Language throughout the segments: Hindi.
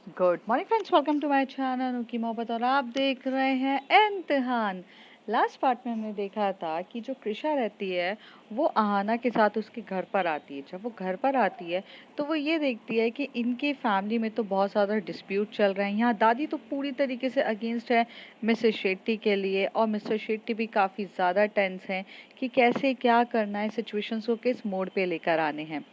Good morning friends, welcome to my channel की मोहब्बत। और आप देख रहे हैं इम्तिहान। लास्ट पार्ट में हमने देखा था कि जो कृषा रहती है वो आहाना के साथ उसके घर पर आती है। जब वो घर पर आती है तो वो ये देखती है कि इनके फैमिली में तो बहुत ज़्यादा डिस्प्यूट चल रहे हैं। यहाँ दादी तो पूरी तरीके से अगेंस्ट है मिसेस शेट्टी के लिए, और मिस्टर शेट्टी भी काफ़ी ज़्यादा टेंस हैं कि कैसे क्या करना है, सिचुएशंस को किस मोड़ पे लेकर आने हैं।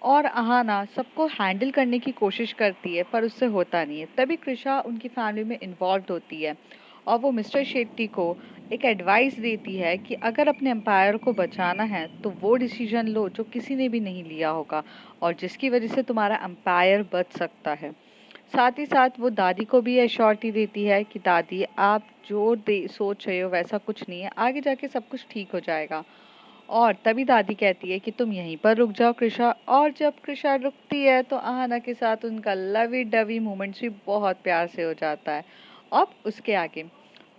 और अहाना सबको हैंडल करने की कोशिश करती है पर उससे होता नहीं है। तभी कृषा उनकी फैमिली में इन्वॉल्व होती है और वो मिस्टर शेट्टी को एक एडवाइस देती है कि अगर अपने एम्पायर को बचाना है तो वो डिसीजन लो जो किसी ने भी नहीं लिया होगा और जिसकी वजह से तुम्हारा एम्पायर बच सकता है। साथ ही साथ वो दादी को भी एश्योरिटी देती है कि दादी, आप जो सोच रहे हो वैसा कुछ नहीं है, आगे जाके सब कुछ ठीक हो जाएगा। और तभी दादी कहती है कि तुम यहीं पर रुक जाओ कृषा। और जब कृषा रुकती है तो आहाना के साथ उनका लवी डवी मोमेंट्स भी बहुत प्यार से हो जाता है। अब उसके आगे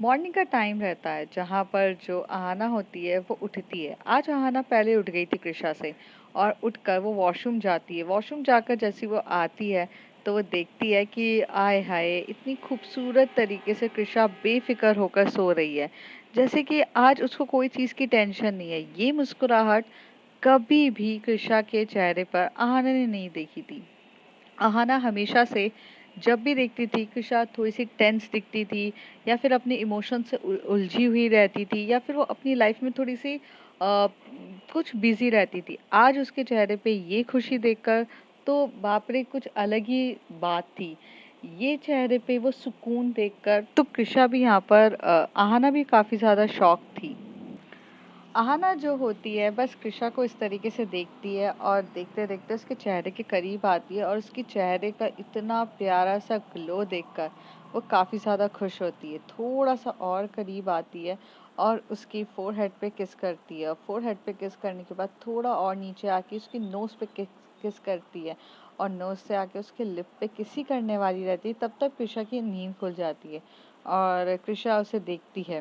मॉर्निंग का टाइम रहता है जहाँ पर जो आहाना होती है वो उठती है। आज आहाना पहले उठ गई थी कृषा से और उठकर वो वॉशरूम जाती है। वॉशरूम जाकर जैसी वो आती है तो वो देखती है कि आय हाय, इतनी खूबसूरत तरीके से कृषा बेफिक्र होकर सो रही है, जैसे कि आज उसको कोई चीज़ की टेंशन नहीं है। ये मुस्कुराहट कभी भी कृषा के चेहरे पर आहाना ने नहीं देखी थी। आहाना हमेशा से जब भी देखती थी कृषा थोड़ी सी टेंस दिखती थी या फिर अपने इमोशन से उलझी हुई रहती थी या फिर वो अपनी लाइफ में थोड़ी सी कुछ बिजी रहती थी। आज उसके चेहरे पे ये खुशी देखकर तो बाप रे, कुछ अलग ही बात थी। ये चेहरे पे वो सुकून देखकर तो कृषा भी यहाँ पर आहाना भी काफी ज्यादा शॉक थी। अहाना जो होती है बस कृषा को इस तरीके से देखती है और देखते देखते उसके चेहरे के करीब आती है और उसके चेहरे का इतना प्यारा सा ग्लो देखकर वो काफ़ी ज़्यादा खुश होती है। थोड़ा सा और करीब आती है और उसकी फोरहेड पे किस करती है। फोरहेड पे किस करने के बाद थोड़ा और नीचे आके उसकी नोज़ पे किस करती है और नोज़ से आके उसके लिप पे किसी करने वाली रहती है। तब तक कृषा की नींद खुल जाती है और कृषा उसे देखती है।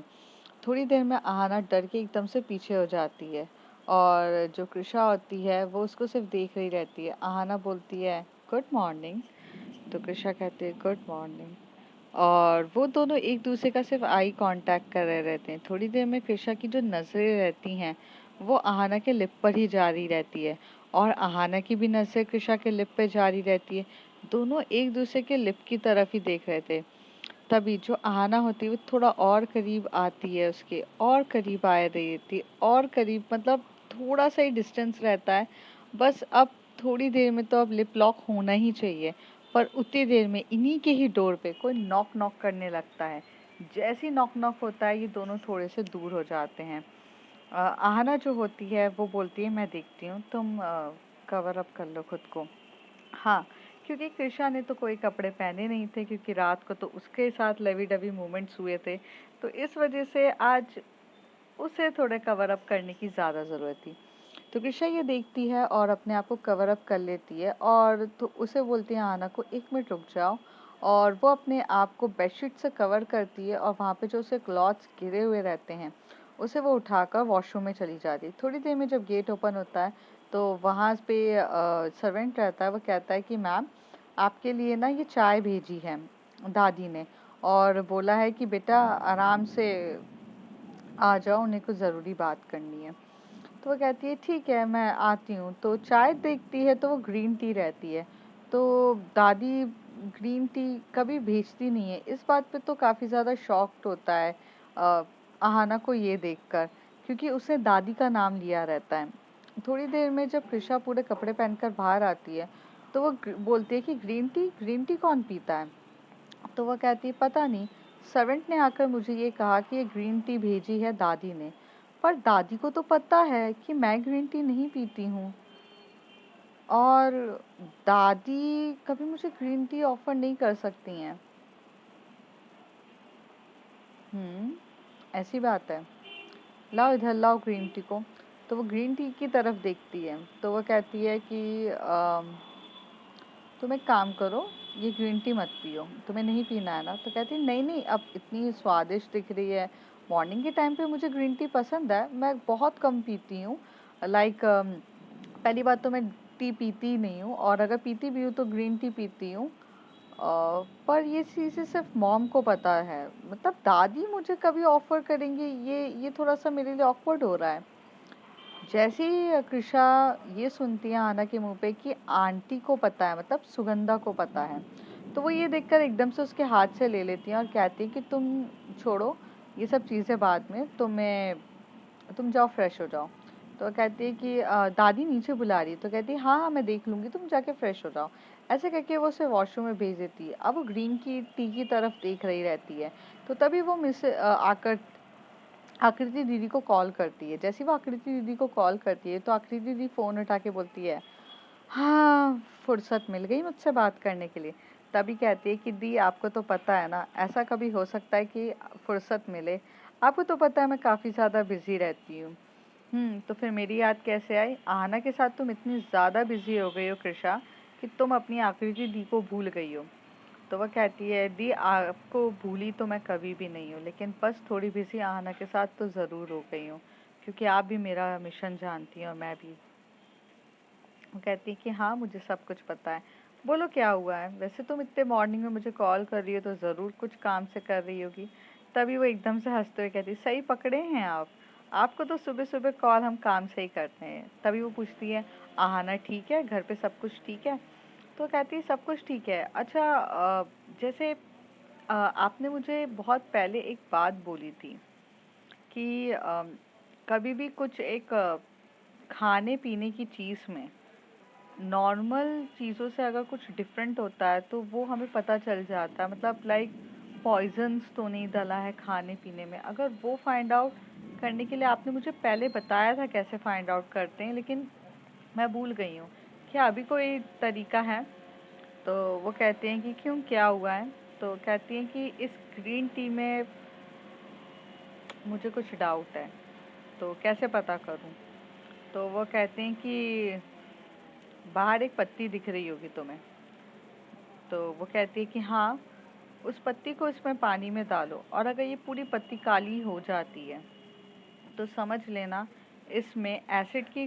थोड़ी देर में आहाना डर के एकदम से पीछे हो जाती है और जो कृषा होती है वो उसको सिर्फ देख रही रहती है। आहाना बोलती है गुड मॉर्निंग, तो कृषा कहती है गुड मॉर्निंग। और वो दोनों एक दूसरे का सिर्फ आई कांटेक्ट कर रहे रहते हैं। थोड़ी देर में कृषा की जो नजरें रहती हैं वो आहाना के लिप पर ही जारी रहती है और आहाना की भी नजरें कृषा के लिप पे जारी रहती है। दोनों एक दूसरे के लिप की तरफ ही देख रहे थे। तभी जो आहाना होती है वो थोड़ा और करीब आती है, उसके और करीब आ रही थी और करीब, मतलब थोड़ा सा ही डिस्टेंस रहता है। बस अब थोड़ी देर में तो अब लिप लॉक होना ही चाहिए। पर उतनी देर में इन्हीं के ही डोर पे कोई नॉक नॉक करने लगता है। जैसे ही नॉक नॉक होता है ये दोनों थोड़े से दूर हो जाते हैं। आहाना जो होती है वो बोलती है मैं देखती हूँ, तुम कवर अप कर लो खुद को। हाँ, क्योंकि कृषा ने तो कोई कपड़े पहने नहीं थे क्योंकि रात को तो उसके साथ लवी-डवी मोमेंट्स हुए थे। तो इस वजह से आज उसे थोड़े कवर अप करने की ज़्यादा ज़रूरत थी। तो कृषा ये देखती है और अपने आप को कवर अप कर लेती है और तो उसे बोलती है आना को 1 मिनट रुक जाओ। और वो अपने आप को बेडशीट से कवर करती है और वहाँ पे जो उसे क्लॉथ्स गिरे हुए रहते हैं उसे वो उठाकर वॉशरूम में चली जाती है। थोड़ी देर में जब गेट ओपन होता है तो वहाँ पे सर्वेंट रहता है। वो कहता है कि मैम, आपके लिए ना ये चाय भेजी है दादी ने और बोला है कि बेटा आराम से आ जाओ, उन्हें कुछ ज़रूरी बात करनी है। तो वो कहती है ठीक है मैं आती हूँ। तो चाय देखती है तो वो ग्रीन टी रहती है। तो दादी ग्रीन टी कभी भेजती नहीं है। इस बात पे तो काफ़ी ज़्यादा शॉक्ड होता है अ, आहाना को ये देखकर, क्योंकि उसने दादी का नाम लिया रहता है। थोड़ी देर में जब कृषा पूरे कपड़े पहनकर बाहर आती है तो वो बोलती है कि ग्रीन टी कौन पीता है। तो वो कहती है पता नहीं, सर्वेंट ने आकर मुझे ये कहा कि ये ग्रीन टी भेजी है दादी ने। पर दादी को तो पता है कि मैं ग्रीन टी नहीं पीती हूँ और दादी कभी मुझे ग्रीन टी ऑफर नहीं कर सकती हैं। हम्म, ऐसी बात है। लाओ इधर लाओ ग्रीन टी को। तो वो ग्रीन टी की तरफ देखती है तो वो कहती है कि तुम एक काम करो, ये ग्रीन टी मत पियो, तुम्हें नहीं पीना है ना। तो कहती है नहीं नहीं, अब इतनी स्वादिष्ट दिख रही है, मॉर्निंग के टाइम पे मुझे ग्रीन टी पसंद है, मैं बहुत कम पीती हूँ। लाइक पहली बात तो मैं टी पीती ही नहीं हूँ और अगर पीती भी हूँ तो ग्रीन टी पीती हूँ। पर ये चीज़ें सिर्फ मॉम को पता है, मतलब दादी मुझे कभी ऑफर करेंगे, ये थोड़ा सा मेरे लिए ऑकवर्ड हो रहा है। जैसे ही कृषा ये सुनती है आना के मुंह पे कि आंटी को पता है, मतलब सुगंधा को पता है, तो वो ये देखकर एकदम से उसके हाथ से ले लेती है और कहती है कि तुम छोड़ो ये सब चीज़ें, बाद में तुम जाओ फ्रेश हो जाओ। तो कहती है कि दादी नीचे बुला रही है, तो कहती है हाँ हाँ मैं देख लूंगी, तुम जाके फ्रेश हो जाओ। ऐसे करके वो उसे वॉशरूम में भेज देती है। अब वो ग्रीन की टी की तरफ देख रही रहती है, तो तभी वो मिस आकर आकृति दीदी को कॉल करती है। जैसे वो आकृति दीदी को कॉल करती है तो आकृति दीदी फ़ोन उठा के बोलती है, हाँ फुर्सत मिल गई मुझसे बात करने के लिए। तभी कहती है कि दी आपको तो पता है ना, ऐसा कभी हो सकता है कि फुर्सत मिले? आपको तो पता है मैं काफ़ी ज़्यादा बिजी रहती हूँ। तो फिर मेरी याद कैसे आई? आहना के साथ तुम इतनी ज़्यादा बिजी हो गई हो कृषा, कि तुम अपनी आकृति दी को भूल गई हो। तो वह कहती है दी आपको भूली तो मैं कभी भी नहीं हूँ, लेकिन बस थोड़ी बिजी आहना के साथ तो ज़रूर हो गई हूँ, क्योंकि आप भी मेरा मिशन जानती हैं और मैं भी। वो कहती है कि हाँ मुझे सब कुछ पता है। बोलो क्या हुआ है? वैसे तुम इतने मॉर्निंग में मुझे कॉल कर रही हो तो ज़रूर कुछ काम से कर रही होगी। तभी वो एकदम से हंसते हुए कहती है, सही पकड़े हैं आप, आपको तो सुबह सुबह कॉल हम काम से ही करते हैं। तभी वो पूछती है, आहाना ठीक है, घर पे सब कुछ ठीक है? तो कहती है सब कुछ ठीक है। अच्छा जैसे आपने मुझे बहुत पहले एक बात बोली थी कि कभी भी कुछ एक खाने पीने की चीज़ में नॉर्मल चीज़ों से अगर कुछ डिफरेंट होता है तो वो हमें पता चल जाता है, मतलब लाइक पॉइजन्स तो नहीं डला है खाने पीने में। अगर वो फाइंड आउट करने के लिए आपने मुझे पहले बताया था कैसे फाइंड आउट करते हैं, लेकिन मैं भूल गई हूँ। क्या अभी कोई तरीका है? तो वो कहते हैं कि क्यों, क्या हुआ है? तो कहती हैं कि इस ग्रीन टी में मुझे कुछ डाउट है, तो कैसे पता करूँ? तो वो कहते हैं कि बाहर एक पत्ती दिख रही होगी तुम्हें। तो वो कहती है कि हाँ, उस पत्ती को इसमें पानी में डालो और अगर ये पूरी पत्ती काली हो जाती है तो समझ लेना इसमें एसिड की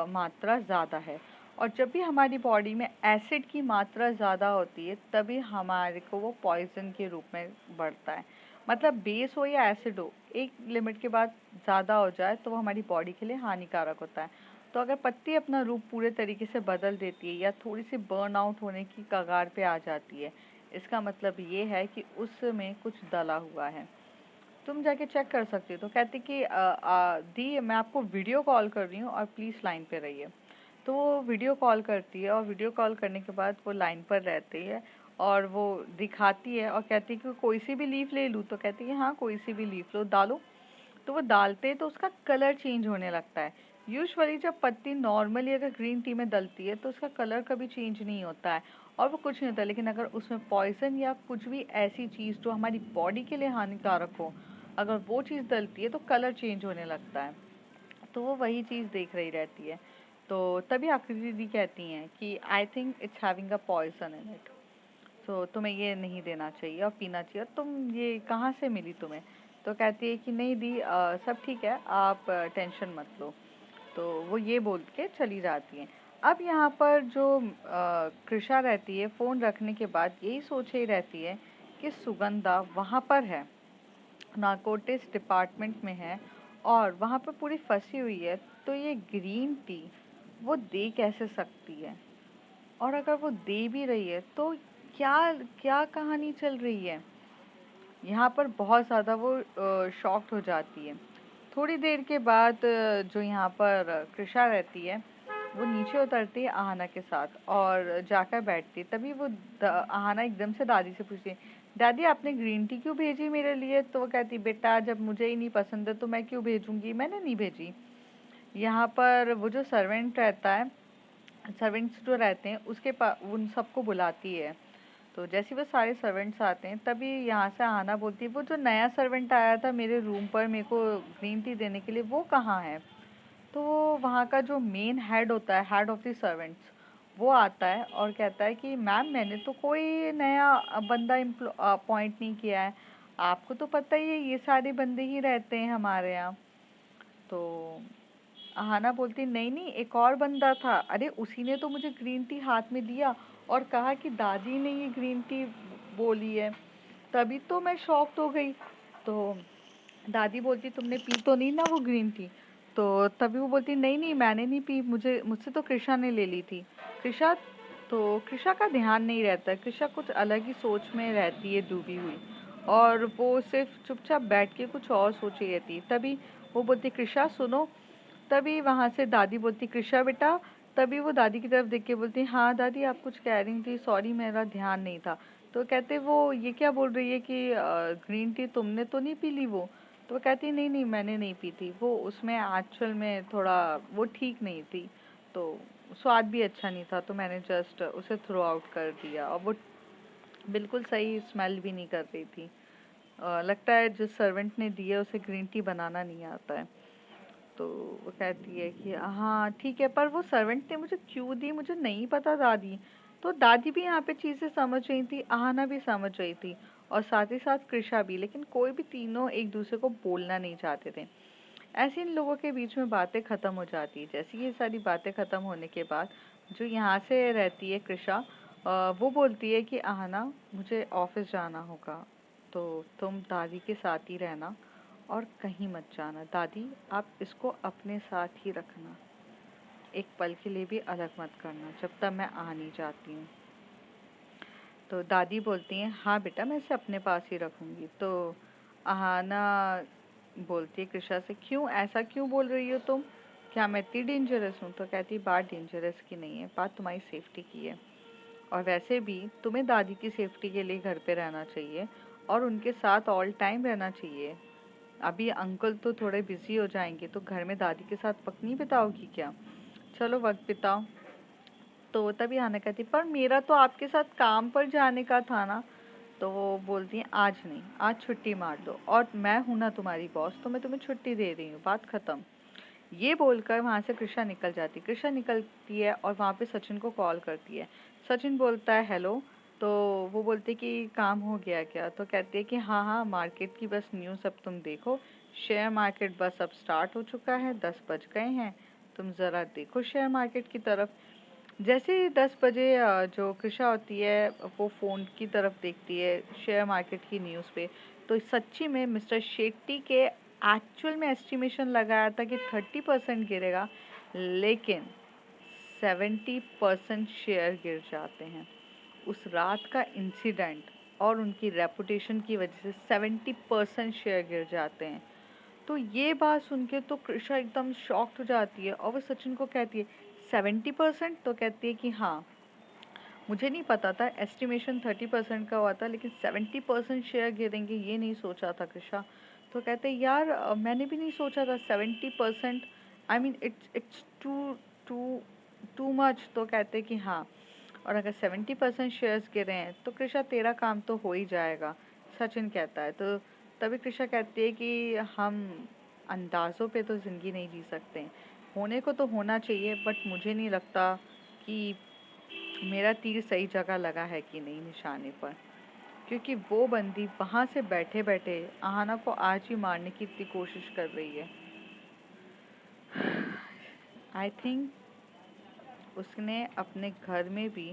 मात्रा ज़्यादा है। और जब भी हमारी बॉडी में एसिड की मात्रा ज़्यादा होती है तभी हमारे को वो पॉइज़न के रूप में बढ़ता है। मतलब बेस हो या एसिड हो, एक लिमिट के बाद ज़्यादा हो जाए तो वो हमारी बॉडी के लिए हानिकारक होता है। तो अगर पत्ती अपना रूप पूरे तरीके से बदल देती है या थोड़ी सी बर्न आउट होने की कगार पे आ जाती है, इसका मतलब ये है कि उसमें कुछ डला हुआ है। तुम जाके चेक कर सकती हो। तो कहती कि दी मैं आपको वीडियो कॉल कर रही हूँ और प्लीज़ लाइन पे रहिए। तो वो वीडियो कॉल करती है और वीडियो कॉल करने के बाद वो लाइन पर रहती है और वो दिखाती है और कहती है कि कोई सी भी लीफ ले लूँ? तो कहती है हाँ कोई सी भी लीफ लो, डालो। तो वो डालते हैं तो उसका कलर चेंज होने लगता है। यूजुअली जब पत्ती नॉर्मली अगर ग्रीन टी में डलती है तो उसका कलर कभी चेंज नहीं होता है और वो कुछ नहीं होता है, लेकिन अगर उसमें पॉइजन या कुछ भी ऐसी चीज़ जो हमारी बॉडी के लिए हानिकारक हो, अगर वो चीज़ डलती है तो कलर चेंज होने लगता है। तो वो वही चीज़ देख रही रहती है। तो तभी आकृति दीदी कहती हैं कि I think it's having a poison in it, तो तुम्हें ये नहीं देना चाहिए और पीना चाहिए। और तुम ये कहाँ से मिली तुम्हें? तो कहती है कि नहीं दी सब ठीक है, आप टेंशन मत लो। तो वो ये बोल के चली जाती हैं। अब यहाँ पर जो कृषा रहती है फ़ोन रखने के बाद यही सोच ही रहती है कि सुगंधा वहाँ पर है, नारकोटिक्स डिपार्टमेंट में है और वहाँ पर पूरी फंसी हुई है, तो ये ग्रीन टी वो दे कैसे सकती है? और अगर वो दे भी रही है तो क्या क्या कहानी चल रही है? यहाँ पर बहुत ज़्यादा वो शॉक्ड हो जाती है। थोड़ी देर के बाद जो यहाँ पर कृषा रहती है वो नीचे उतरती है आहना के साथ और जाकर बैठती है। तभी वो आहना एकदम से दादी से पूछती है, दादी आपने ग्रीन टी क्यों भेजी मेरे लिए? तो वो कहती बेटा जब मुझे ही नहीं पसंद है तो मैं क्यों भेजूंगी, मैंने नहीं भेजी। यहाँ पर वो जो सर्वेंट रहता है, सर्वेंट्स जो रहते हैं उसके पास उन सबको बुलाती है। तो जैसे वो सारे सर्वेंट्स आते हैं तभी यहाँ से आना बोलती है, वो जो नया सर्वेंट आया था मेरे रूम पर मेरे को ग्रीन टी देने के लिए, वो कहाँ है? तो वो वहाँ का जो मेन हेड होता है, हेड ऑफ द सर्वेंट्स, वो आता है और कहता है कि मैम मैंने तो कोई नया बंदा अपॉइंट नहीं किया है, आपको तो पता ही है ये सारे बंदे ही रहते हैं हमारे यहाँ। तो अहाना बोलती नहीं नहीं एक और बंदा था, अरे उसी ने तो मुझे ग्रीन टी हाथ में दिया और कहा कि दादी ने ये ग्रीन टी बोली है। तभी तो मैं शॉक्ड हो गई। तो दादी बोलती तुमने पी तो नहीं ना वो ग्रीन टी? तो तभी वो बोलती नहीं नहीं मैंने नहीं पी, मुझसे तो कृषा ने ले ली थी। कृषा तो कृषा का ध्यान नहीं रहता, कृषा कुछ अलग ही सोच में रहती है डूबी हुई, और वो सिर्फ चुपचाप बैठ के कुछ और सोच रही रहती है। तभी वो बोलती कृषा सुनो। तभी वहाँ से दादी बोलती कृषा बेटा। तभी वो दादी की तरफ देख के बोलती हाँ दादी आप कुछ कह रही थी, सॉरी मेरा ध्यान नहीं था। तो कहते वो ये क्या बोल रही है कि ग्रीन टी तुमने तो नहीं पी ली वो? तो वो कहती नहीं नहीं मैंने नहीं पी थी, वो उसमें एक्चुअल में थोड़ा वो ठीक नहीं थी, तो स्वाद भी अच्छा नहीं था, तो मैंने जस्ट उसे थ्रो आउट कर दिया। और वो बिल्कुल सही स्मेल भी नहीं कर रही थी। लगता है जिस सर्वेंट ने दी है उसे ग्रीन टी बनाना नहीं आता है। तो वो कहती है कि हाँ ठीक है, पर वो सर्वेंट ने मुझे क्यों दी मुझे नहीं पता दादी। तो दादी भी यहाँ पे चीज़ें समझ रही थी, आहना भी समझ रही थी, और साथ ही साथ कृषा भी, लेकिन कोई भी तीनों एक दूसरे को बोलना नहीं चाहते थे। ऐसे इन लोगों के बीच में बातें खत्म हो जाती है। जैसे ये सारी बातें खत्म होने के बाद जो यहाँ से रहती है कृषा, वो बोलती है कि आहना मुझे ऑफिस जाना होगा, तो तुम दादी के साथ ही रहना और कहीं मत जाना। दादी आप इसको अपने साथ ही रखना, एक पल के लिए भी अलग मत करना जब तक मैं आ नहीं जाती हूँ। तो दादी बोलती हैं हाँ बेटा मैं इसे अपने पास ही रखूँगी। तो आहाना बोलती है कृषा से क्यों ऐसा क्यों बोल रही हो तुम, क्या मैं इतनी डेंजरस हूँ? तो कहती बात डेंजरस की नहीं है, बात तुम्हारी सेफ्टी की है, और वैसे भी तुम्हें दादी की सेफ्टी के लिए घर पे रहना चाहिए और उनके साथ ऑल टाइम रहना चाहिए। अभी अंकल तो थोड़े बिजी हो जाएंगे, तो घर में दादी के साथ वक्त नहीं बिताओगी क्या? चलो वक्त बिताओ। तो तभी आना कहती पर मेरा तो आपके साथ काम पर जाने का था ना। तो वो बोलती हैं आज नहीं, आज छुट्टी मार दो, और मैं हूं ना तुम्हारी बॉस, तो मैं तुम्हें छुट्टी दे रही हूँ, बात खत्म। ये बोलकर वहाँ से कृषा निकल जाती, कृषा निकलती है और वहाँ पे सचिन को कॉल करती है। सचिन बोलता है हेलो। तो वो बोलते कि काम हो गया क्या? तो कहते हैं कि हाँ हाँ मार्केट की बस न्यूज़ अब तुम देखो, शेयर मार्केट बस अब स्टार्ट हो चुका है, 10 बज गए हैं, तुम ज़रा देखो शेयर मार्केट की तरफ। जैसे ही 10 बजे जो कृषा होती है वो फ़ोन की तरफ देखती है शेयर मार्केट की न्यूज़ पे, तो सच्ची में मिस्टर शेट्टी के एक्चुअल में एस्टिमेशन लगाया था कि 30% गिरेगा, लेकिन 70% शेयर गिर जाते हैं। उस रात का इंसिडेंट और उनकी रेपुटेशन की वजह से 70% शेयर गिर जाते हैं। तो ये बात सुन के तो कृषा एकदम शॉक्ड हो जाती है और वो सचिन को कहती है 70%? तो कहती है कि हाँ मुझे नहीं पता था, एस्टिमेशन 30% का हुआ था, लेकिन 70% शेयर गिरेंगे ये नहीं सोचा था कृषा। तो कहते हैं यार मैंने भी नहीं सोचा था 70%, I mean it's too too too much. तो कहते हैं कि हाँ, और अगर 70% शेयर्स गिरे हैं तो कृषा तेरा काम तो हो ही जाएगा, सचिन कहता है। तो तभी कृषा कहती है कि हम अंदाज़ों पे तो ज़िंदगी नहीं जी सकते, होने को तो होना चाहिए, बट मुझे नहीं लगता कि मेरा तीर सही जगह लगा है कि नहीं निशाने पर, क्योंकि वो बंदी वहाँ से बैठे बैठे आहाना को आज ही मारने की इतनी कोशिश कर रही है। आई थिंक उसने अपने घर में भी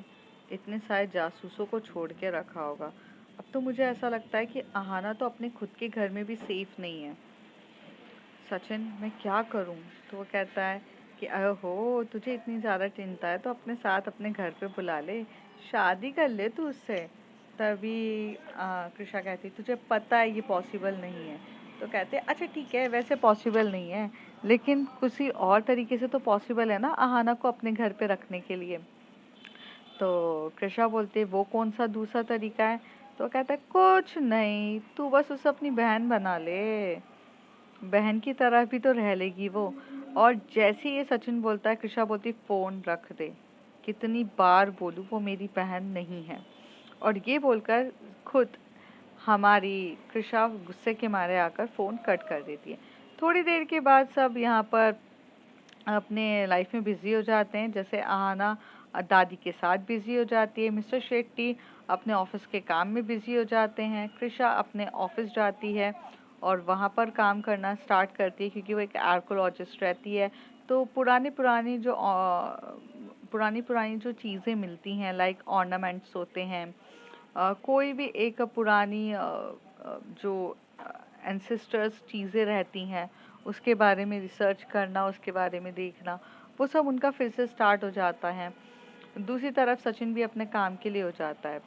इतने सारे जासूसों को छोड़ के रखा होगा। अब तो मुझे ऐसा लगता है कि आहाना तो अपने खुद के घर में भी सेफ नहीं है। सचिन मैं क्या करूं? तो वो कहता है कि हो तुझे इतनी ज़्यादा चिंता है तो अपने साथ अपने घर पे बुला ले, शादी कर ले तू उससे। तभी कृषा कहती तुझे पता है ये पॉसिबल नहीं है। तो कहते अच्छा ठीक है वैसे पॉसिबल नहीं है, लेकिन किसी और तरीके से तो पॉसिबल है ना आहाना को अपने घर पे रखने के लिए। तो कृषा बोलती है वो कौन सा दूसरा तरीका है? तो कहता है कुछ नहीं, तू बस उसे अपनी बहन बना ले, बहन की तरह भी तो रह लेगी वो। और जैसे ही ये सचिन बोलता है कृषा बोलती फोन रख दे, कितनी बार बोलूं वो मेरी बहन नहीं है। और ये बोलकर खुद हमारी कृषा गुस्से के मारे आकर फोन कट कर देती है। थोड़ी देर के बाद सब यहाँ पर अपने लाइफ में बिजी हो जाते हैं। जैसे आहाना दादी के साथ बिजी हो जाती है, मिस्टर शेट्टी अपने ऑफिस के काम में बिजी हो जाते हैं, कृषा अपने ऑफिस जाती है और वहाँ पर काम करना स्टार्ट करती है, क्योंकि वो एक आर्कोलॉजिस्ट रहती है। तो पुरानी पुरानी जो पुरानी पुरानी जो चीज़ें मिलती हैं, लाइक ऑर्नामेंट्स होते हैं, कोई भी एक पुरानी जो एंसेस्टर्स चीज़ें रहती हैं, उसके बारे में रिसर्च करना, उसके बारे में देखना, वो सब उनका फिर से स्टार्ट हो जाता है। दूसरी तरफ सचिन भी अपने काम के लिए हो जाता है।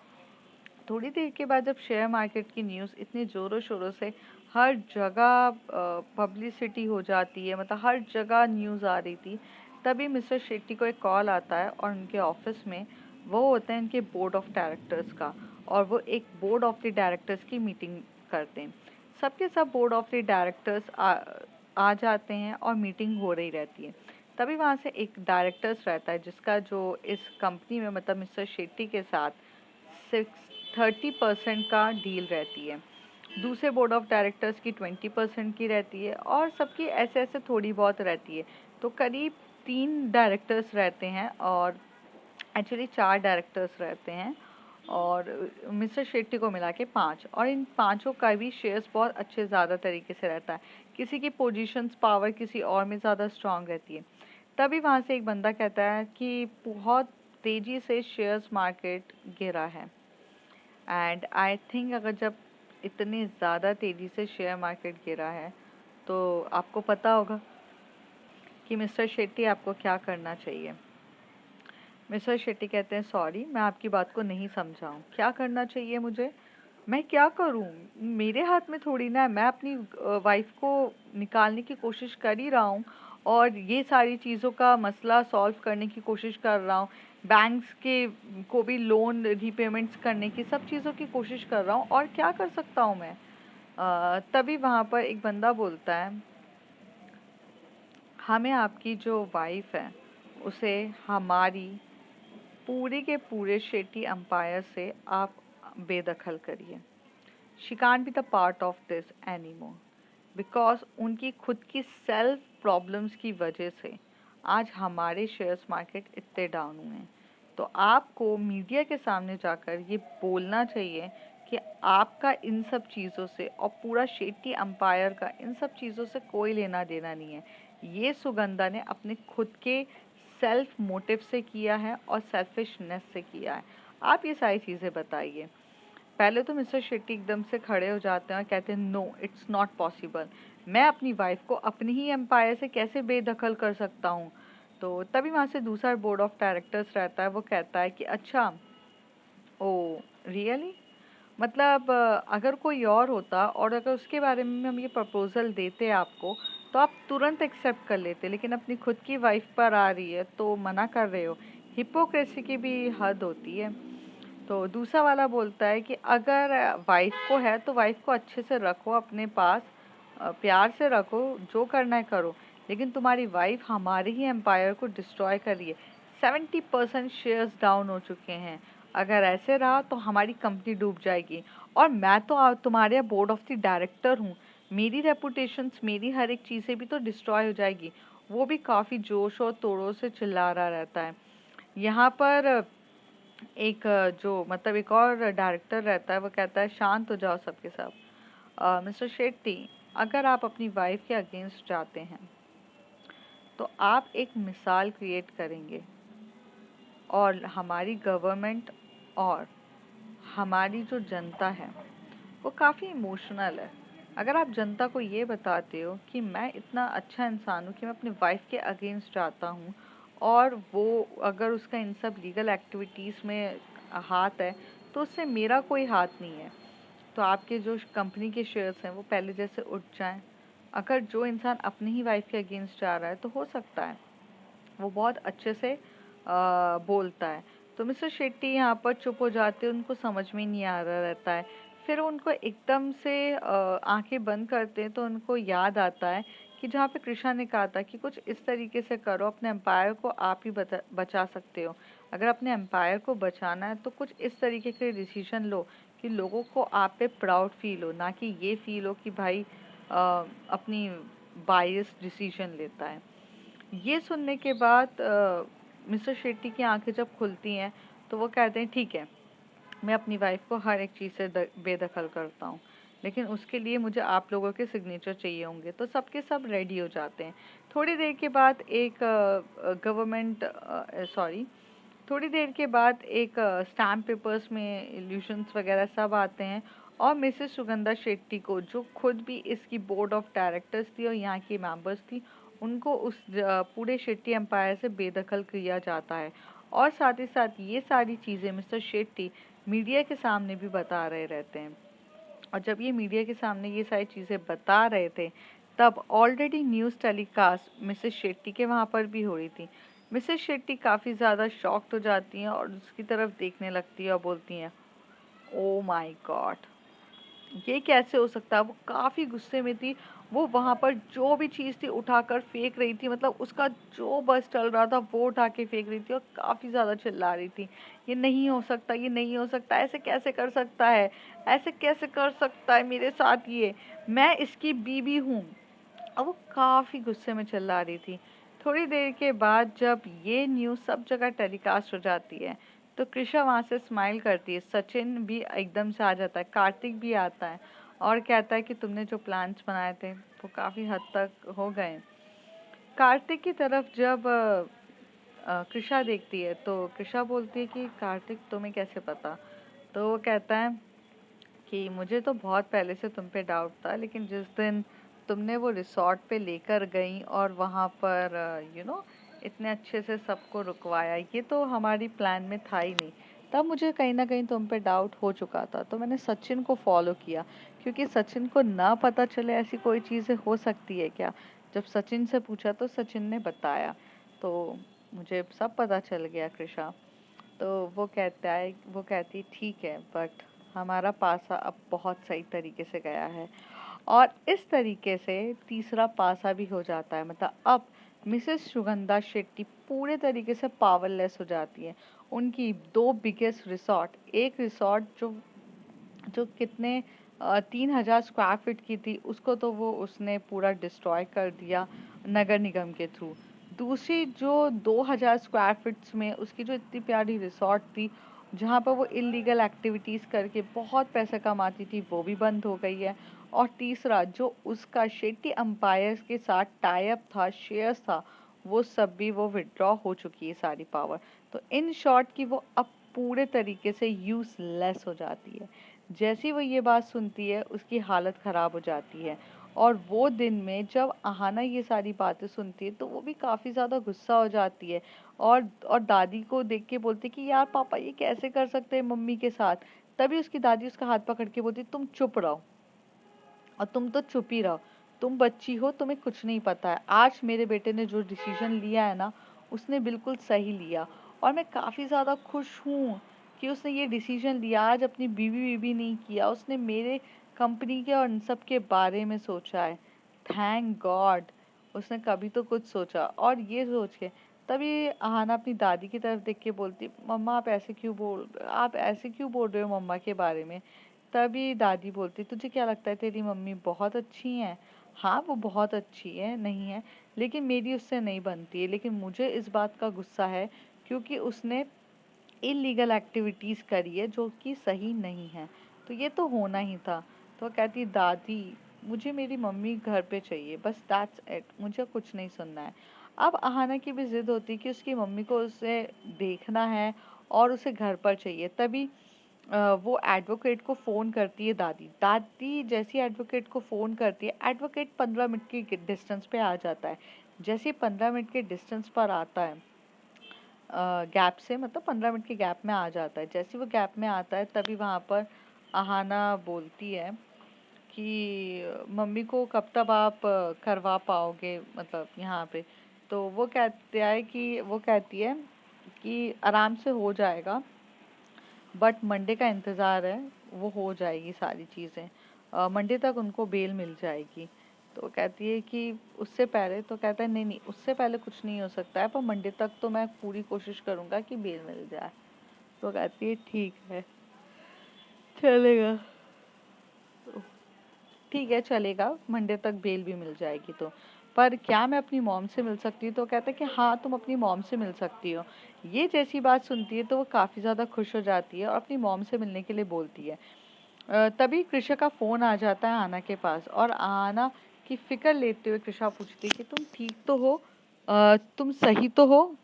थोड़ी देर के बाद जब शेयर मार्केट की न्यूज़ इतने ज़ोरों शोरों से हर जगह पब्लिसिटी हो जाती है, मतलब हर जगह न्यूज़ आ रही थी, तभी मिस्टर शेट्टी को एक कॉल आता है और उनके ऑफिस में वो होते हैं इनके बोर्ड ऑफ डायरेक्टर्स का, और वो एक बोर्ड ऑफ द डायरेक्टर्स की मीटिंग करते हैं। सबके सब बोर्ड ऑफ द डायरेक्टर्स आ जाते हैं और मीटिंग हो रही रहती है। तभी वहाँ से एक डायरेक्टर्स रहता है जिसका जो इस कंपनी में, मतलब मिस्टर शेट्टी के साथ 30% का डील रहती है। दूसरे बोर्ड ऑफ डायरेक्टर्स की 20% की रहती है, और सबकी ऐसे ऐसे थोड़ी बहुत रहती है। तो करीब 3 डायरेक्टर्स रहते हैं, और एक्चुअली 4 डायरेक्टर्स रहते हैं, और मिस्टर शेट्टी को मिला के 5, और इन पांचों का भी शेयर्स बहुत अच्छे ज़्यादा तरीके से रहता है। किसी की पोजीशंस पावर किसी और में ज़्यादा स्ट्रांग रहती है। तभी वहाँ से एक बंदा कहता है कि बहुत तेज़ी से शेयर्स मार्केट गिरा है, एंड आई थिंक अगर जब इतनी ज़्यादा तेज़ी से शेयर मार्केट गिरा है, तो आपको पता होगा कि मिस्टर शेट्टी आपको क्या करना चाहिए। मिस्टर शेट्टी कहते हैं, सॉरी मैं आपकी बात को नहीं समझा हूँ, क्या करना चाहिए मुझे? मैं क्या करूँ? मेरे हाथ में थोड़ी ना है, मैं अपनी वाइफ को निकालने की कोशिश कर ही रहा हूँ, और ये सारी चीज़ों का मसला सॉल्व करने की कोशिश कर रहा हूँ, बैंक्स के को भी लोन रीपेमेंट्स करने की, सब चीज़ों की कोशिश कर रहा हूँ, और क्या कर सकता हूँ मैं? तभी वहाँ पर एक बंदा बोलता है, हमें आपकी जो वाइफ है उसे हमारी पूरे के पूरे शेट्टी एम्पायर से आप बेदखल करिए। She can't be the part of this anymore, because उनकी खुद की सेल्फ प्रॉब्लम्स की वजह से आज हमारे शेयर्स मार्केट इतने डाउन हुए हैं। तो आपको मीडिया के सामने जाकर ये बोलना चाहिए कि आपका इन सब चीज़ों से और पूरा शेट्टी एम्पायर का इन सब चीज़ों से कोई लेना देना नहीं है। ये सुगंधा ने अपने खुद के सेल्फ मोटिव से किया है और सेल्फिशनेस से किया है। आप ये सारी चीज़ें बताइए। पहले तो मिस्टर शेट्टी एकदम से खड़े हो जाते हैं और कहते हैं, नो इट्स नॉट पॉसिबल, मैं अपनी वाइफ को अपनी ही एम्पायर से कैसे बेदखल कर सकता हूँ? तो तभी वहाँ से दूसरा बोर्ड ऑफ डायरेक्टर्स रहता है, वो कहता है कि अच्छा, ओ रियली, मतलब अगर कोई और होता और अगर उसके बारे में हम ये प्रपोज़ल देते आपको, तो आप तुरंत एक्सेप्ट कर लेते, लेकिन अपनी खुद की वाइफ पर आ रही है तो मना कर रहे हो। हिपोक्रेसी की भी हद होती है। तो दूसरा वाला बोलता है कि अगर वाइफ को है तो वाइफ को अच्छे से रखो अपने पास, प्यार से रखो, जो करना है करो, लेकिन तुम्हारी वाइफ हमारे ही एम्पायर को डिस्ट्रॉय कर रही है। 70% शेयर्स डाउन हो चुके हैं, अगर ऐसे रहा तो हमारी कंपनी डूब जाएगी, और मैं तो तुम्हारे बोर्ड ऑफ द डायरेक्टर हूँ, मेरी रेपुटेशंस, मेरी हर एक चीज़ें भी तो डिस्ट्रॉय हो जाएगी। वो भी काफ़ी जोश और तोड़ों से चिल्ला रहा रहता है। यहाँ पर एक जो मतलब एक और डायरेक्टर रहता है, वो कहता है, शांत हो जाओ सबके सब। मिस्टर शेट्टी, अगर आप अपनी वाइफ के अगेंस्ट जाते हैं तो आप एक मिसाल क्रिएट करेंगे, और हमारी गवर्नमेंट और हमारी जो जनता है वो काफ़ी इमोशनल है। अगर आप जनता को ये बताते हो कि मैं इतना अच्छा इंसान हूँ कि मैं अपनी वाइफ के अगेंस्ट जाता हूँ, और वो अगर उसका इन सब लीगल एक्टिविटीज़ में हाथ है, तो उससे मेरा कोई हाथ नहीं है, तो आपके जो कंपनी के शेयर्स हैं वो पहले जैसे उठ जाएं। अगर जो इंसान अपनी ही वाइफ के अगेंस्ट जा रहा है, तो हो सकता है वो बहुत अच्छे से बोलता है। तो मिस्टर शेट्टी यहाँ पर चुप हो जाते हैं, उनको समझ में नहीं आ रहा रहता है। फिर उनको एकदम से आंखें बंद करते हैं, तो उनको याद आता है कि जहाँ पे कृष्णा ने कहा था कि कुछ इस तरीके से करो, अपने एम्पायर को आप ही बचा सकते हो। अगर अपने एम्पायर को बचाना है तो कुछ इस तरीके के डिसीजन लो कि लोगों को आप पे प्राउड फील हो, ना कि ये फील हो कि भाई अपनी बायस डिसीजन लेता है। ये सुनने के बाद मिस्टर शेट्टी की आंखें जब खुलती हैं, तो वो कहते हैं, ठीक है, मैं अपनी वाइफ को हर एक चीज़ से बेदखल करता हूँ, लेकिन उसके लिए मुझे आप लोगों के सिग्नेचर चाहिए होंगे। तो सबके सब रेडी हो जाते हैं। थोड़ी देर के बाद एक गवर्नमेंट सॉरी थोड़ी देर के बाद एक स्टैम्प पेपर्स में इल्यूशंस वगैरह सब आते हैं, और मिसेस सुगंधा शेट्टी को, जो खुद भी इसकी बोर्ड ऑफ डायरेक्टर्स थी और यहाँ की मेंबर्स थी, उनको उस पूरे शेट्टी एम्पायर से बेदखल किया जाता है। और साथ ही साथ ये सारी चीज़ें मिस्टर शेट्टी मीडिया के सामने भी बता रहे रहते हैं। और जब ये मीडिया के सामने ये सारी चीज़ें बता रहे थे, तब already news telecast Mrs Shetty के वहाँ पर भी हो रही थी। मिसेस शेट्टी काफ़ी ज़्यादा शॉक्ड हो जाती हैं और उसकी तरफ देखने लगती है और बोलती हैं, ओ माय गॉड, ये कैसे हो सकता है। वो काफ़ी गुस्से में थी। वो वहाँ पर जो भी चीज़ थी उठाकर फेंक रही थी, मतलब उसका जो बस चल रहा था वो उठा के फेंक रही थी और काफ़ी ज़्यादा चिल्ला रही थी, ये नहीं हो सकता, ये नहीं हो सकता, ऐसे कैसे कर सकता है, ऐसे कैसे कर सकता है मेरे साथ, ये मैं इसकी बीवी हूँ। और वो काफ़ी गुस्से में चिल्ला रही थी। थोड़ी देर के बाद जब ये न्यूज़ सब जगह टेलीकास्ट हो जाती है, तो कृषा वहाँ से स्माइल करती है। सचिन भी एकदम से आ जाता है, कार्तिक भी आता है और कहता है कि तुमने जो प्लान्स बनाए थे वो काफ़ी हद तक हो गए। कार्तिक की तरफ जब कृषा देखती है, तो कृषा बोलती है कि कार्तिक, तुम्हें कैसे पता? तो वो कहता है कि मुझे तो बहुत पहले से तुम पे डाउट था, लेकिन जिस दिन तुमने वो रिसॉर्ट पे लेकर गई और वहाँ पर इतने अच्छे से सबको रुकवाया, ये तो हमारी प्लान में था ही नहीं। तब मुझे कहीं ना कहीं तुम पे डाउट हो चुका था, तो मैंने सचिन को फॉलो किया, क्योंकि सचिन को ना पता चले ऐसी कोई चीज़ें हो सकती है क्या। जब सचिन से पूछा तो सचिन ने बताया, तो मुझे सब पता चल गया कृषा। तो वो कहती ठीक है, बट हमारा पासा अब बहुत सही तरीके से गया है। और इस तरीके से तीसरा पासा भी हो जाता है, मतलब अब मिसेस सुगंधा शेट्टी पूरे तरीके से पावरलेस हो जाती है। उनकी दो बिगेस्ट रिसॉर्ट, एक रिसॉर्ट जो जो कितने 3,000 स्क्वायर फीट की थी, उसको तो वो उसने पूरा डिस्ट्रॉय कर दिया नगर निगम के थ्रू। दूसरी जो 2,000 स्क्वायर फीट्स में उसकी जो इतनी प्यारी रिसॉर्ट थी, जहाँ पर वो इलीगल एक्टिविटीज़ करके बहुत पैसा कमाती थी, वो भी बंद हो गई है। और तीसरा जो उसका शेट्टी अम्पायर्स के साथ टाई अप था, शेयर्स था, वो सब भी वो विड्रॉ हो चुकी है सारी पावर। तो इन शॉर्ट की वो अब पूरे तरीके से यूज़लेस हो जाती है। जैसी वो ये बात सुनती है, उसकी हालत ख़राब हो जाती है। और वो दिन में जब अहाना ये सारी बातें सुनती है, तो वो भी काफ़ी ज़्यादा गुस्सा हो जाती है। और दादी को देख के बोलती है कि यार पापा ये कैसे कर सकते हैं मम्मी के साथ। तभी उसकी दादी उसका हाथ पकड़ के बोलती, तुम चुप रहो, और तुम तो चुप ही रहो, तुम बच्ची हो, तुम्हें कुछ नहीं पता है। आज मेरे बेटे ने जो डिसीजन लिया है ना, उसने बिल्कुल सही लिया। और मैं काफ़ी ज़्यादा खुश हूँ कि उसने ये डिसीजन लिया। आज अपनी बीवी बीवी नहीं किया, उसने मेरे कंपनी के और इन सब के बारे में सोचा है। थैंक गॉड, उसने कभी तो कुछ सोचा। और ये सोच के तभी आहाना अपनी दादी की तरफ देख के बोलती, मम्मा आप ऐसे क्यों बोल रहे हो मम्मा के बारे में। तभी दादी बोलती, तुझे क्या लगता है तेरी मम्मी बहुत अच्छी हैं? हाँ वो बहुत अच्छी है, नहीं है, लेकिन मेरी उससे नहीं बनती है। लेकिन मुझे इस बात का गुस्सा है क्योंकि उसने इलीगल एक्टिविटीज़ करी है जो कि सही नहीं है। तो ये तो होना ही था। तो कहती, दादी मुझे मेरी मम्मी घर पे चाहिए, बस दैट्स इट, मुझे कुछ नहीं सुनना है। अब अहाना की भी ज़िद होती कि उसकी मम्मी को उसे देखना है और उसे घर पर चाहिए। तभी वो एडवोकेट को फ़ोन करती है दादी। दादी जैसे ही एडवोकेट को फ़ोन करती है, एडवोकेट 15 मिनट की डिस्टेंस पे आ जाता है। जैसे ही 15 मिनट के डिस्टेंस पर आता है, गैप से, मतलब 15 मिनट के गैप में आ जाता है। जैसे ही वो गैप में आता है, तभी वहाँ पर अहाना बोलती है कि मम्मी को कब तक आप करवा पाओगे, मतलब यहाँ पे। तो वो कहती है कि आराम से हो जाएगा, बट मंडे का इंतज़ार है, वो हो जाएगी सारी चीज़ें। मंडे तक उनको बेल मिल जाएगी। तो कहती है कि उससे पहले, तो कहता है नहीं नहीं, उससे पहले कुछ नहीं हो सकता है, पर मंडे तक तो मैं पूरी कोशिश करूँगा कि बेल मिल जाए। तो कहती है ठीक है, चलेगा, ठीक है चलेगा, मंडे तक बेल भी मिल जाएगी तो। पर क्या मैं अपनी मॉम से मिल सकती हूँ? तो कहता है कि हाँ तुम अपनी मॉम से मिल सकती हो। ये जैसी बात सुनती है तो वो काफ़ी ज़्यादा खुश हो जाती है और अपनी मॉम से मिलने के लिए बोलती है। तभी कृषा का फ़ोन आ जाता है आना के पास और आना की फ़िक्र लेते हुए कृषा पूछती है कि तुम ठीक तो हो? तुम सही तो हो?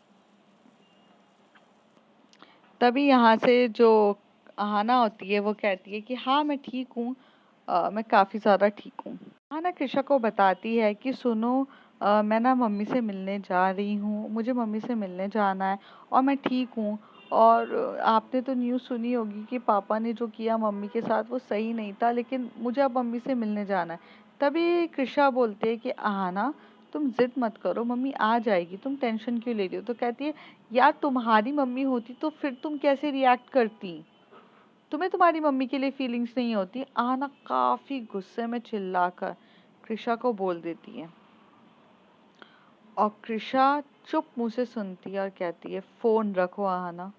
तभी यहाँ से जो आना होती है वो कहती है कि हाँ मैं ठीक हूँ, मैं काफ़ी ज़्यादा ठीक हूँ। आना कृषा को बताती है कि सुनो, मैं ना मम्मी से मिलने जा रही हूँ, मुझे मम्मी से मिलने जाना है और मैं ठीक हूँ। और आपने तो न्यूज़ सुनी होगी कि पापा ने जो किया मम्मी के साथ वो सही नहीं था, लेकिन मुझे अब मम्मी से मिलने जाना है। तभी कृषा बोलती है कि आना तुम जिद मत करो, मम्मी आ जाएगी, तुम टेंशन क्यों ले रही हो? तो कहती है यार तुम्हारी मम्मी होती तो फिर तुम कैसे रिएक्ट करती? तुम्हें तुम्हारी मम्मी के लिए फीलिंग्स नहीं होती? आना काफी गुस्से में चिल्लाकर कृषा को बोल देती है और कृषा चुप मुंह से सुनती है और कहती है फोन रखो आना,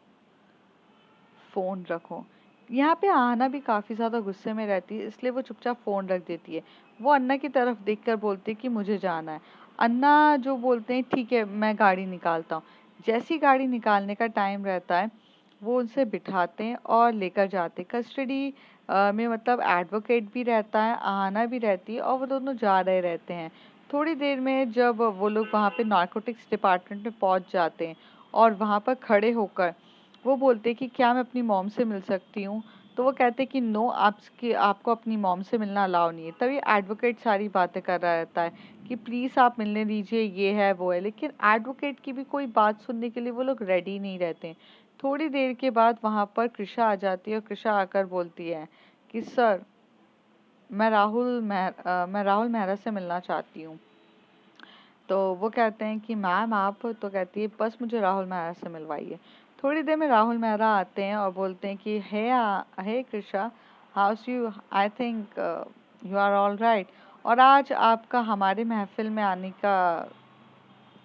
फोन रखो। यहाँ पे आना भी काफी ज्यादा गुस्से में रहती है, इसलिए वो चुपचाप फोन रख देती है। वो अन्ना की तरफ देखकर बोलती है कि मुझे जाना है। अन्ना जो बोलते हैं ठीक है मैं गाड़ी निकालता हूँ। जैसी गाड़ी निकालने का टाइम रहता है वो उनसे बिठाते हैं और लेकर जाते हैं कस्टडी में, मतलब एडवोकेट भी रहता है, आना भी रहती है और वो दोनों जा रहे रहते हैं। थोड़ी देर में जब वो लोग वहाँ पे नारकोटिक्स डिपार्टमेंट में पहुँच जाते हैं और वहाँ पर खड़े होकर वो बोलते कि क्या मैं अपनी मॉम से मिल सकती हूँ? तो वो कहते कि नो, आपको अपनी मॉम से मिलना अलाउ नहीं है। तभी एडवोकेट सारी बातें कर रहा रहता है कि प्लीज़ आप मिलने दीजिए, ये है वो है, लेकिन एडवोकेट की भी कोई बात सुनने के लिए वो लोग रेडी नहीं रहते हैं। थोड़ी देर के बाद वहाँ पर कृषा आ जाती है और कृषा आकर बोलती है कि सर मैं राहुल मेहरा से मिलना चाहती हूँ। तो वो कहते हैं कि मैम आप, तो कहती है बस मुझे राहुल मेहरा से मिलवाइए। थोड़ी देर में राहुल मेहरा आते हैं और बोलते हैं कि hey Krisha, how's you, I think you are all right. और आज आपका हमारे महफिल में आने का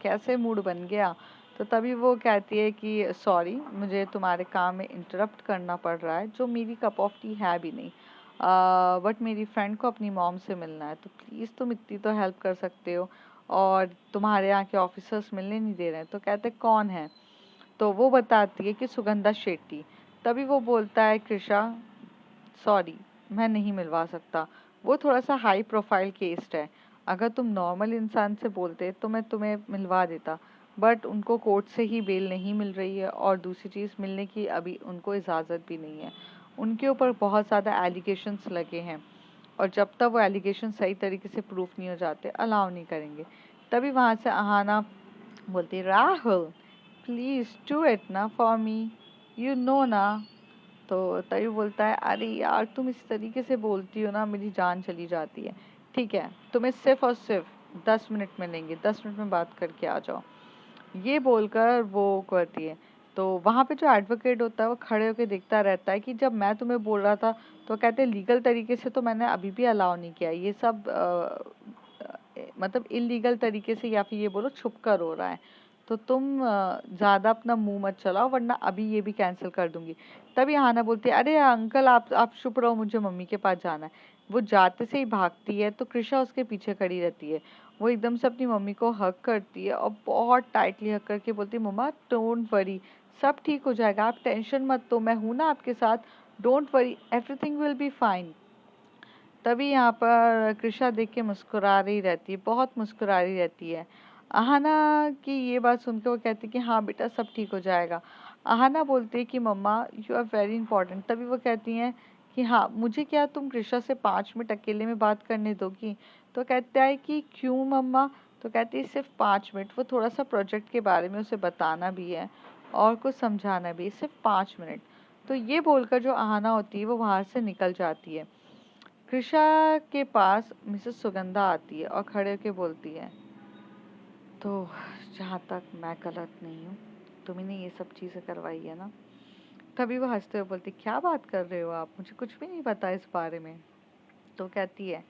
कैसे मूड बन गया? तो तभी वो कहती है कि सॉरी मुझे तुम्हारे काम में इंटरप्ट करना पड़ रहा है, जो मेरी कप ऑफ टी है भी नहीं, बट मेरी फ्रेंड को अपनी मॉम से मिलना है, तो प्लीज़ तुम इतनी तो हेल्प कर सकते हो। और तुम्हारे यहाँ के ऑफिसर्स मिलने नहीं दे रहे हैं। तो कहते कौन है? तो वो बताती है कि सुगंधा शेट्टी। तभी वो बोलता है कृषा सॉरी मैं नहीं मिलवा सकता, वो थोड़ा सा हाई प्रोफाइल केस है। अगर तुम नॉर्मल इंसान से बोलते तो मैं तुम्हें मिलवा देता, बट उनको कोर्ट से ही बेल नहीं मिल रही है और दूसरी चीज़ मिलने की अभी उनको इजाज़त भी नहीं है। उनके ऊपर बहुत ज़्यादा एलिगेशंस लगे हैं और जब तक वो एलिगेशन सही तरीके से प्रूफ नहीं हो जाते अलाउ नहीं करेंगे। तभी वहाँ से आहाना बोलती राहुल प्लीज़ डू इट ना फॉर मी, यू नो ना। तो तभी बोलता है अरे यार तुम इस तरीके से बोलती हो ना मेरी जान चली जाती है। ठीक है तुम्हें सिर्फ और सिर्फ 10 मिनट मिलेंगे, 10 मिनट में बात करके आ जाओ, ये बोलकर वो करती है। तो वहाँ पे जो एडवोकेट होता है वो खड़े होकर देखता रहता है कि जब मैं तुम्हें बोल रहा था तो कहते हैं लीगल तरीके से तो मैंने अभी भी अलाउ नहीं किया, ये सब मतलब इलीगल तरीके से या फिर ये बोलो छुप कर हो रहा है। तो तुम ज़्यादा अपना मुंह मत चलाओ वरना अभी ये भी कैंसिल कर दूंगी। तभी हाना बोलती है अरे अंकल आप चुप रहो, मुझे मम्मी के पास जाना है। वो जाते से ही भागती है तो कृषा उसके पीछे खड़ी रहती है। वो एकदम से अपनी मम्मी को हग करती है और बहुत टाइटली हग करके बोलती है मम्मा डोंट वरी, सब ठीक हो जाएगा, आप टेंशन मत लो, मैं हूं ना आपके साथ, don't worry everything will be fine. तभी यहाँ पर कृषा देख के मुस्कुरा रही रहती है, बहुत मुस्कुरा रही रहती है। आहाना की ये बात सुनकर वो कहती है कि हाँ बेटा सब ठीक हो जाएगा। आहाना बोलती है कि मम्मा यू आर वेरी इंपॉर्टेंट। तभी वो कहती हैं कि हाँ मुझे क्या तुम कृषा से 5 मिनट अकेले में बात करने दोगी? तो कहता है कि क्यों मम्मा? तो कहती है सिर्फ 5 मिनट, वो थोड़ा सा प्रोजेक्ट के बारे में उसे बताना भी है और कुछ समझाना भी है, सिर्फ 5 मिनट। तो ये बोलकर जो आहाना होती है वो वहां से निकल जाती है। कृषा के पास मिसेस सुगंधा आती है और खड़े होके बोलती है तो जहाँ तक मैं गलत नहीं हूँ, तुम्ही ने ये सब चीज़ें करवाई है ना? तभी वो हंसते हुए बोलती क्या बात कर रहे हो आप, मुझे कुछ भी नहीं पता इस बारे में। तो कहती है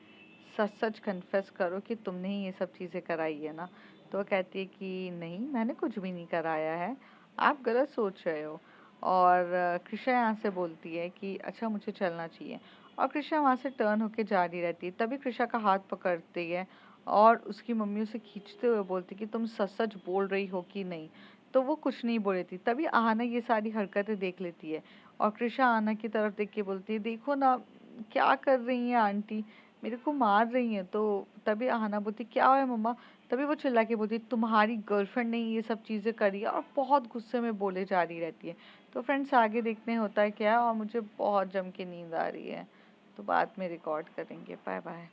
सच सच कन्फेस करो कि तुमने ही ये सब चीज़ें कराई है ना? तो वो कहती है कि नहीं मैंने कुछ भी नहीं कराया है, आप गलत सोच रहे हो। और कृषा यहाँ से बोलती है कि अच्छा मुझे चलना चाहिए और कृषा वहाँ से टर्न होके जा रही रहती है। तभी कृषा का हाथ पकड़ती है और उसकी मम्मी उसे खींचते हुए बोलती कि तुम सच सच बोल रही हो कि नहीं? तो वो कुछ नहीं बोल रही थी। तभी आहना ये सारी हरकतें देख लेती है और कृषा आहना की तरफ देख के बोलती है देखो ना क्या कर रही हैं आंटी, मेरे को मार रही हैं। तो तभी आहाना बोलती क्या हुआ है मम्मा। तभी वो चिल्ला के बोलती तुम्हारी गर्लफ्रेंड ने ये सब चीज़ें करी है, और बहुत गुस्से में बोले जा रही रहती है। तो फ्रेंड्स आगे देखते हैं होता है क्या है, और मुझे बहुत जम के नींद आ रही है, तो बाद में रिकॉर्ड करेंगे। Bye bye.